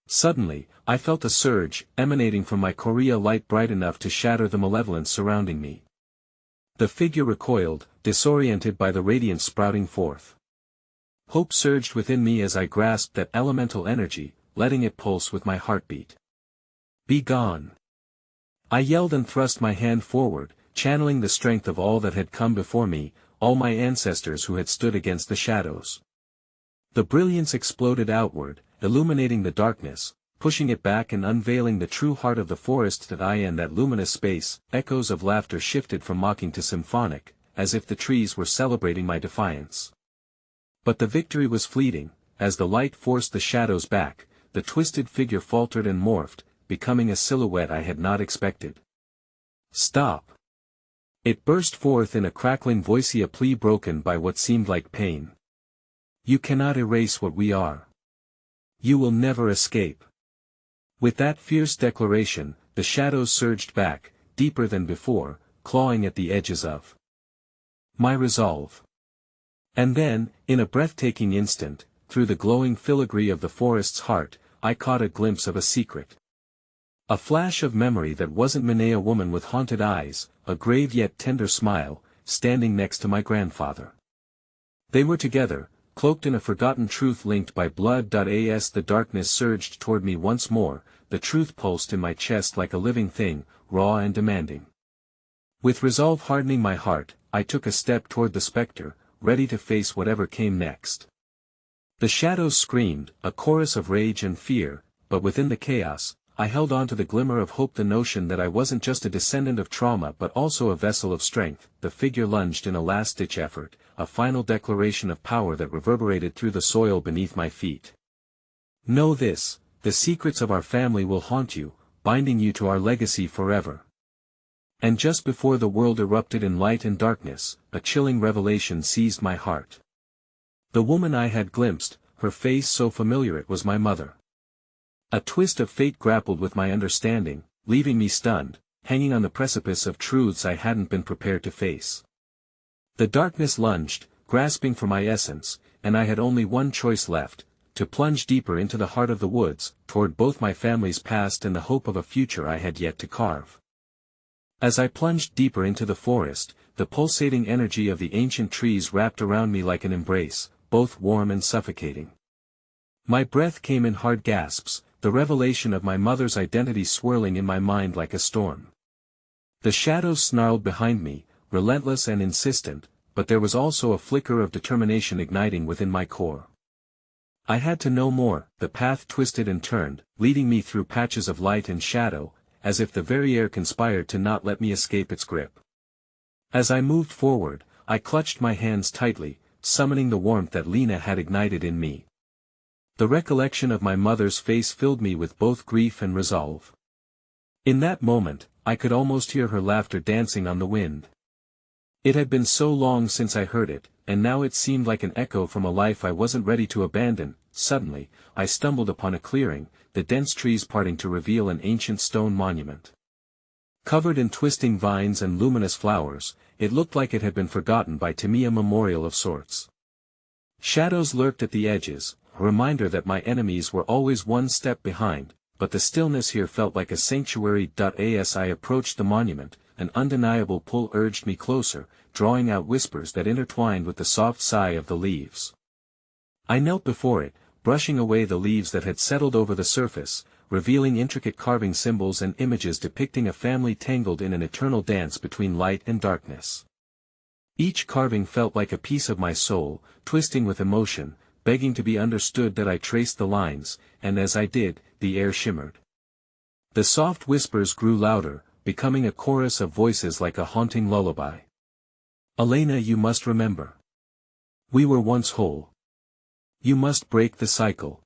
Suddenly, I felt a surge, emanating from my Korea light bright enough to shatter the malevolence surrounding me. The figure recoiled, disoriented by the radiance sprouting forth. Hope surged within me as I grasped that elemental energy, letting it pulse with my heartbeat. "Be gone!" I yelled and thrust my hand forward, channeling the strength of all that had come before me, all my ancestors who had stood against the shadows. The brilliance exploded outward, illuminating the darkness, pushing it back and unveiling the true heart of the forest. In that luminous space, echoes of laughter shifted from mocking to symphonic, as if the trees were celebrating my defiance. But the victory was fleeting. As the light forced the shadows back, the twisted figure faltered and morphed, becoming a silhouette I had not expected. "Stop!" It burst forth in a crackling voice, a plea broken by what seemed like pain. "You cannot erase what we are. You will never escape." With that fierce declaration, the shadows surged back, deeper than before, clawing at the edges of my resolve. And then, in a breathtaking instant, through the glowing filigree of the forest's heart, I caught a glimpse of a secret. A flash of memory that wasn't me, a woman with haunted eyes, a grave yet tender smile, standing next to my grandfather. They were together, cloaked in a forgotten truth linked by blood. As the darkness surged toward me once more, the truth pulsed in my chest like a living thing, raw and demanding. With resolve hardening my heart, I took a step toward the specter, ready to face whatever came next. The shadows screamed, a chorus of rage and fear, but within the chaos, I held on to the glimmer of hope, the notion that I wasn't just a descendant of trauma but also a vessel of strength. The figure lunged in a last-ditch effort, a final declaration of power that reverberated through the soil beneath my feet. Know this, the secrets of our family will haunt you, binding you to our legacy forever. And just before the world erupted in light and darkness, a chilling revelation seized my heart. The woman I had glimpsed, her face so familiar, it was my mother. A twist of fate grappled with my understanding, leaving me stunned, hanging on the precipice of truths I hadn't been prepared to face. The darkness lunged, grasping for my essence, and I had only one choice left, to plunge deeper into the heart of the woods, toward both my family's past and the hope of a future I had yet to carve. As I plunged deeper into the forest, the pulsating energy of the ancient trees wrapped around me like an embrace, both warm and suffocating. My breath came in hard gasps, the revelation of my mother's identity swirling in my mind like a storm. The shadows snarled behind me, relentless and insistent, but there was also a flicker of determination igniting within my core. I had to know more. The path twisted and turned, leading me through patches of light and shadow, as if the very air conspired to not let me escape its grip. As I moved forward, I clutched my hands tightly, summoning the warmth that Lena had ignited in me. The recollection of my mother's face filled me with both grief and resolve. In that moment, I could almost hear her laughter dancing on the wind. It had been so long since I heard it, and now it seemed like an echo from a life I wasn't ready to abandon. Suddenly, I stumbled upon a clearing, the dense trees parting to reveal an ancient stone monument. Covered in twisting vines and luminous flowers, it looked like it had been forgotten by me, a memorial of sorts. Shadows lurked at the edges, a reminder that my enemies were always one step behind, but the stillness here felt like a sanctuary. As I approached the monument, an undeniable pull urged me closer, drawing out whispers that intertwined with the soft sigh of the leaves. I knelt before it, brushing away the leaves that had settled over the surface, revealing intricate carving symbols and images depicting a family tangled in an eternal dance between light and darkness. Each carving felt like a piece of my soul, twisting with emotion, begging to be understood. I traced the lines, and as I did, the air shimmered. The soft whispers grew louder, becoming a chorus of voices like a haunting lullaby. Elena, you must remember. We were once whole. You must break the cycle.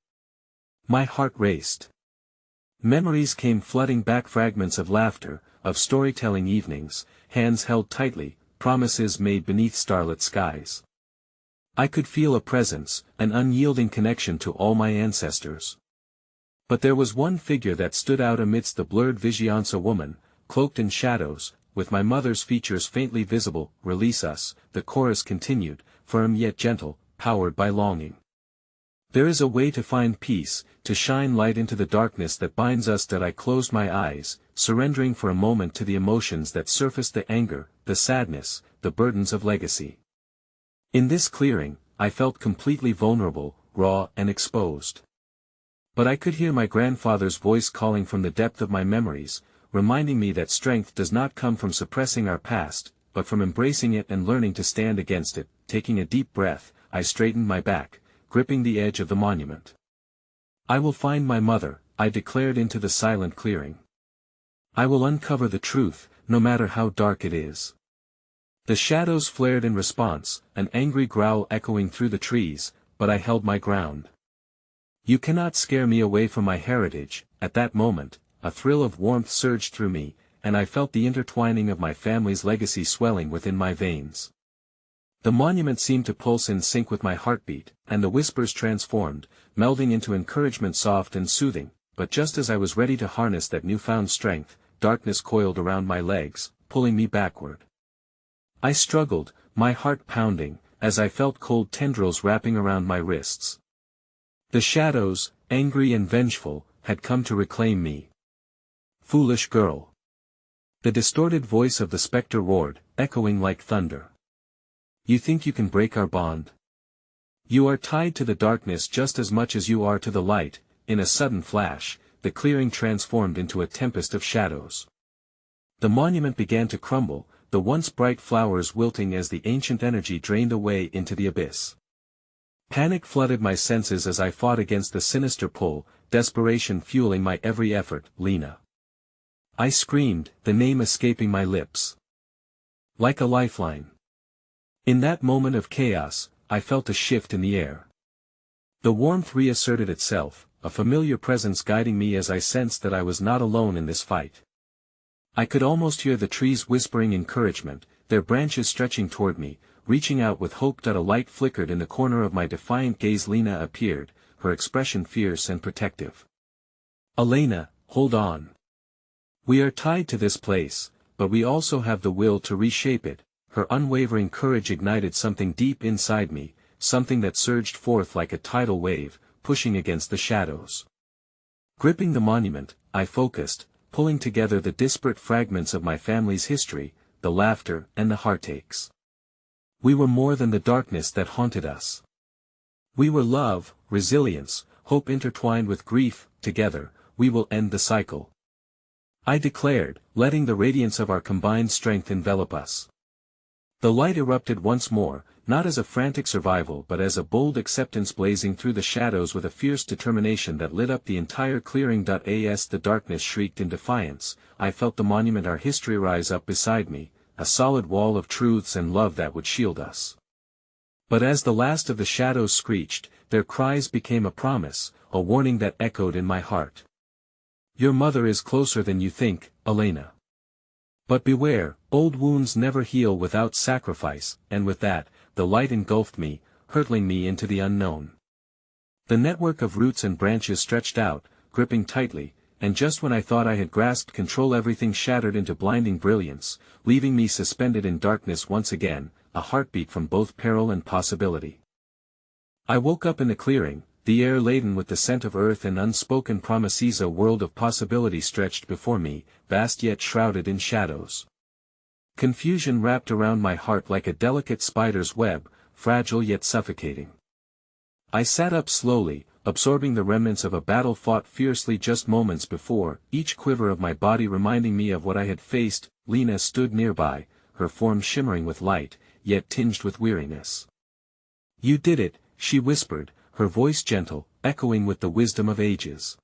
My heart raced. Memories came flooding back, fragments of laughter, of storytelling evenings, hands held tightly, promises made beneath starlit skies. I could feel a presence, an unyielding connection to all my ancestors. But there was one figure that stood out amidst the blurred visions, a woman, cloaked in shadows, with my mother's features faintly visible. Release us, the chorus continued, firm yet gentle, powered by longing. There is a way to find peace, to shine light into the darkness that binds us. I closed my eyes, surrendering for a moment to the emotions that surfaced, the anger, the sadness, the burdens of legacy. In this clearing, I felt completely vulnerable, raw and exposed. But I could hear my grandfather's voice calling from the depth of my memories, reminding me that strength does not come from suppressing our past, but from embracing it and learning to stand against it. Taking a deep breath, I straightened my back, gripping the edge of the monument. I will find my mother, I declared into the silent clearing. I will uncover the truth, no matter how dark it is. The shadows flared in response, an angry growl echoing through the trees, but I held my ground. You cannot scare me away from my heritage. At that moment, a thrill of warmth surged through me, and I felt the intertwining of my family's legacy swelling within my veins. The monument seemed to pulse in sync with my heartbeat, and the whispers transformed, melding into encouragement soft and soothing. but just as I was ready to harness that newfound strength, darkness coiled around my legs, pulling me backward. I struggled, my heart pounding, as I felt cold tendrils wrapping around my wrists. The shadows, angry and vengeful, had come to reclaim me. Foolish girl. The distorted voice of the specter roared, echoing like thunder. You think you can break our bond? You are tied to the darkness just as much as you are to the light. In a sudden flash, the clearing transformed into a tempest of shadows. The monument began to crumble, the once bright flowers wilting as the ancient energy drained away into the abyss. Panic flooded my senses as I fought against the sinister pull, desperation fueling my every effort. Lena. I screamed, the name escaping my lips. Like a lifeline. In that moment of chaos, I felt a shift in the air. The warmth reasserted itself, a familiar presence guiding me as I sensed that I was not alone in this fight. I could almost hear the trees whispering encouragement, their branches stretching toward me, reaching out with hope. A light flickered in the corner of my defiant gaze. Lena appeared, her expression fierce and protective. Elena, hold on. We are tied to this place, but we also have the will to reshape it. Her unwavering courage ignited something deep inside me, something that surged forth like a tidal wave, pushing against the shadows. Gripping the monument, I focused, pulling together the disparate fragments of my family's history, the laughter and the heartaches. We were more than the darkness that haunted us. We were love, resilience, hope intertwined with grief. Together, we will end the cycle. I declared, letting the radiance of our combined strength envelop us. The light erupted once more, not as a frantic survival but as a bold acceptance, blazing through the shadows with a fierce determination that lit up the entire clearing. As the darkness shrieked in defiance, I felt the monument our history rise up beside me, a solid wall of truths and love that would shield us. But as the last of the shadows screeched, their cries became a promise, a warning that echoed in my heart. Your mother is closer than you think, Elena. But beware, old wounds never heal without sacrifice. And with that, the light engulfed me, hurtling me into the unknown. The network of roots and branches stretched out, gripping tightly, and just when I thought I had grasped control, everything shattered into blinding brilliance, leaving me suspended in darkness once again, a heartbeat from both peril and possibility. I woke up in the clearing, the air laden with the scent of earth and unspoken promises. A world of possibility stretched before me, vast yet shrouded in shadows. Confusion wrapped around my heart like a delicate spider's web, fragile yet suffocating. I sat up slowly, absorbing the remnants of a battle fought fiercely just moments before, each quiver of my body reminding me of what I had faced. Lena stood nearby, her form shimmering with light, yet tinged with weariness. You did it, she whispered, her voice gentle, echoing with the wisdom of ages.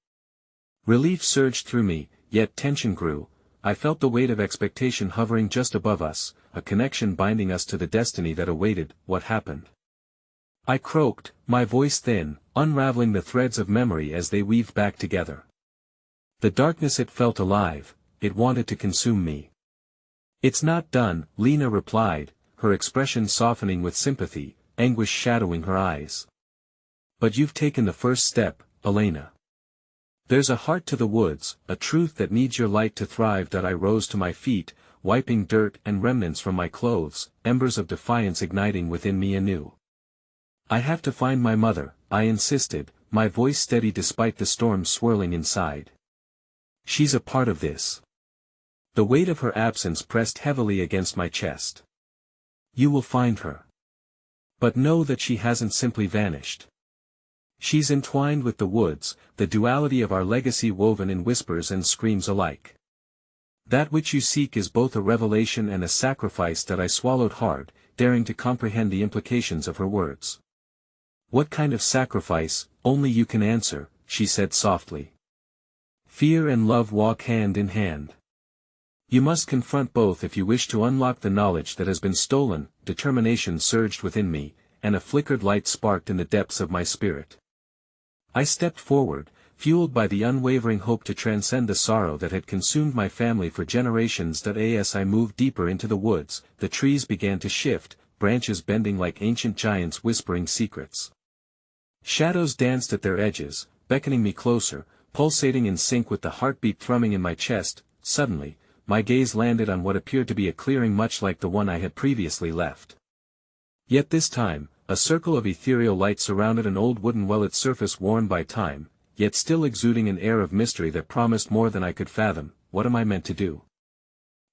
Relief surged through me, yet tension grew. I felt the weight of expectation hovering just above us, a connection binding us to the destiny that awaited. What happened? I croaked, my voice thin, unraveling the threads of memory as they weaved back together. The darkness, it felt alive, it wanted to consume me. It's not done, Lena replied, her expression softening with sympathy, anguish shadowing her eyes. But you've taken the first step, Elena. There's a heart to the woods, a truth that needs your light to thrive. I rose to my feet, wiping dirt and remnants from my clothes, embers of defiance igniting within me anew. I have to find my mother, I insisted, my voice steady despite the storm swirling inside. She's a part of this. The weight of her absence pressed heavily against my chest. You will find her. But know that she hasn't simply vanished. She's entwined with the woods, the duality of our legacy woven in whispers and screams alike. That which you seek is both a revelation and a sacrifice. I swallowed hard, daring to comprehend the implications of her words. What kind of sacrifice? Only you can answer, she said softly. Fear and love walk hand in hand. You must confront both if you wish to unlock the knowledge that has been stolen. Determination surged within me, and a flickered light sparked in the depths of my spirit. I stepped forward, fueled by the unwavering hope to transcend the sorrow that had consumed my family for generations. As I moved deeper into the woods, the trees began to shift, branches bending like ancient giants whispering secrets. Shadows danced at their edges, beckoning me closer, pulsating in sync with the heartbeat thrumming in my chest. Suddenly, my gaze landed on what appeared to be a clearing much like the one I had previously left. Yet this time, a circle of ethereal light surrounded an old wooden well, its surface worn by time, yet still exuding an air of mystery that promised more than I could fathom. What am I meant to do?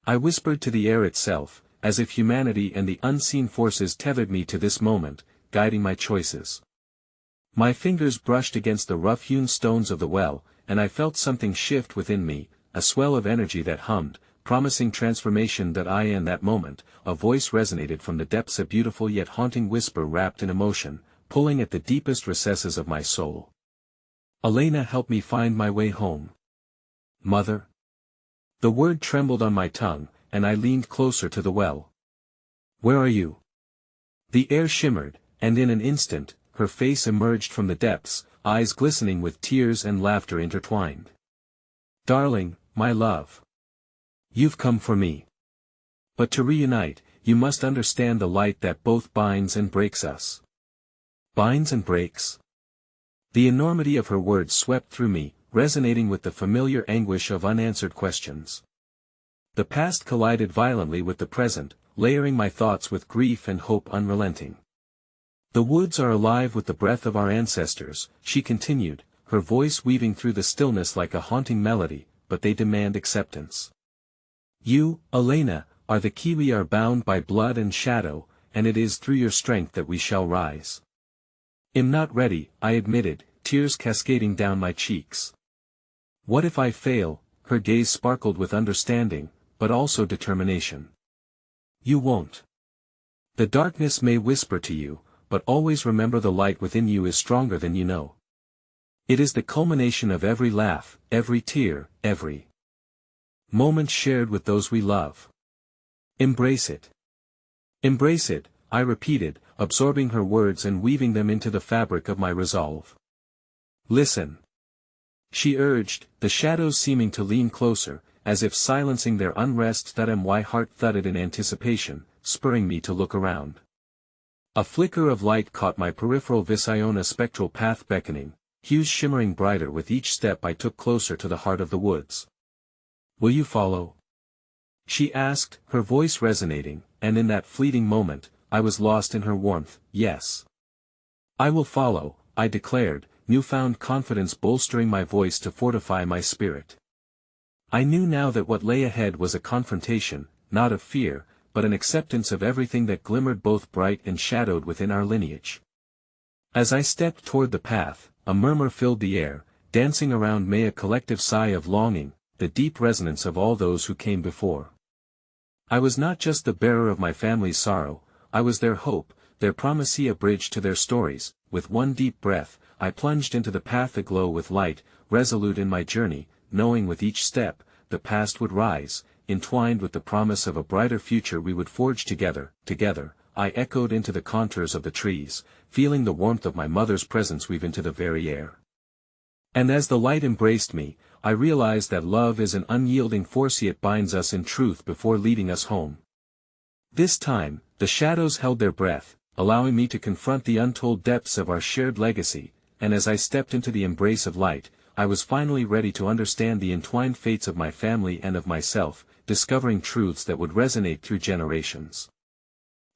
I whispered to the air itself, as if humanity and the unseen forces tethered me to this moment, guiding my choices. My fingers brushed against the rough-hewn stones of the well, and I felt something shift within me, a swell of energy that hummed, promising transformation. In that moment, a voice resonated from the depths, a beautiful yet haunting whisper wrapped in emotion, pulling at the deepest recesses of my soul. Elena, help me find my way home. Mother? The word trembled on my tongue, and I leaned closer to the well. Where are you? The air shimmered, and in an instant, her face emerged from the depths, eyes glistening with tears and laughter intertwined. Darling, my love. You've come for me. But to reunite, you must understand the light that both binds and breaks us. Binds and breaks? The enormity of her words swept through me, resonating with the familiar anguish of unanswered questions. The past collided violently with the present, layering my thoughts with grief and hope unrelenting. The woods are alive with the breath of our ancestors, she continued, her voice weaving through the stillness like a haunting melody, but they demand acceptance. You, Elena, are the key. We are bound by blood and shadow, and it is through your strength that we shall rise. I'm not ready, I admitted, tears cascading down my cheeks. What if I fail? Her gaze sparkled with understanding, but also determination. You won't. The darkness may whisper to you, but always remember the light within you is stronger than you know. It is the culmination of every laugh, every tear, every moment shared with those we love. Embrace it. Embrace it, I repeated, absorbing her words and weaving them into the fabric of my resolve. Listen. She urged, the shadows seeming to lean closer, as if silencing their unrest. My heart thudded in anticipation, spurring me to look around. A flicker of light caught my peripheral vision, a spectral path beckoning, hues shimmering brighter with each step I took closer to the heart of the woods. Will you follow? She asked, her voice resonating, and in that fleeting moment, I was lost in her warmth. Yes. I will follow, I declared, newfound confidence bolstering my voice to fortify my spirit. I knew now that what lay ahead was a confrontation, not of fear, but an acceptance of everything that glimmered both bright and shadowed within our lineage. As I stepped toward the path, a murmur filled the air, dancing around me, a collective sigh of longing, the deep resonance of all those who came before. I was not just the bearer of my family's sorrow, I was their hope, their promise, a bridge to their stories. With one deep breath, I plunged into the path aglow with light, resolute in my journey, knowing with each step, the past would rise, entwined with the promise of a brighter future we would forge together. Together, I echoed into the contours of the trees, feeling the warmth of my mother's presence weave into the very air. And as the light embraced me, I realized that love is an unyielding force. It binds us in truth before leading us home. This time, the shadows held their breath, allowing me to confront the untold depths of our shared legacy, and as I stepped into the embrace of light, I was finally ready to understand the entwined fates of my family and of myself, discovering truths that would resonate through generations.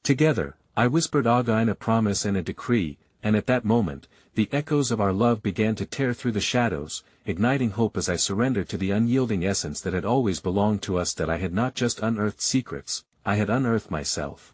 Together, I whispered Again, a promise and a decree, and at that moment, the echoes of our love began to tear through the shadows, igniting hope as I surrendered to the unyielding essence that had always belonged to us. That I had not just unearthed secrets, I had unearthed myself.